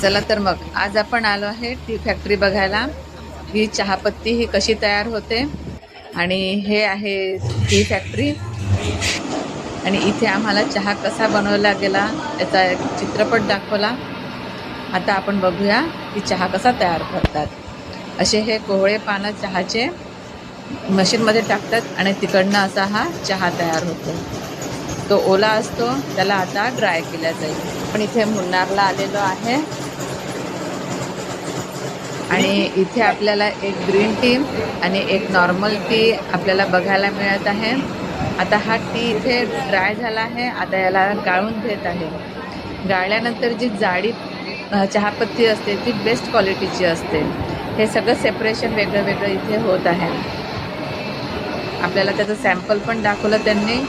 चला तर मग आज आपण आलो आहे टी फॅक्टरी बघायला. ही चहापत्ती ही कशी तयार होते आणि हे आहे टी फॅक्टरी. आणि इथे आम्हाला चहा कसा बनवला गेला याचा एक चित्रपट दाखवला. आता आपण बघूया की चहा कसा तयार करतात. असे हे कोवळे पानं चहाचे मशीनमध्ये टाकतात आणि तिकडनं असा हा चहा तयार होतो. तो ओला असतो, त्याला आता ड्राय केला जाईल. आपण इथे मुन्नारला आलेलो आहे आणि इथे आपल्याला एक ग्रीन टी आणि एक नॉर्मल टी आपल्याला बघायला मिळत आहे. आता हा टी इथे ड्राय झाला आहे. आता याला गाळून घेत आहे. गाळल्यानंतर जी जाडी चहापत्ती असते ती बेस्ट क्वालिटीची असते. हे सगळं सेपरेशन वेगळं वेगळं इथे होत आहे. आपल्याला त्याचं सॅम्पल पण दाखवलं त्यांनी.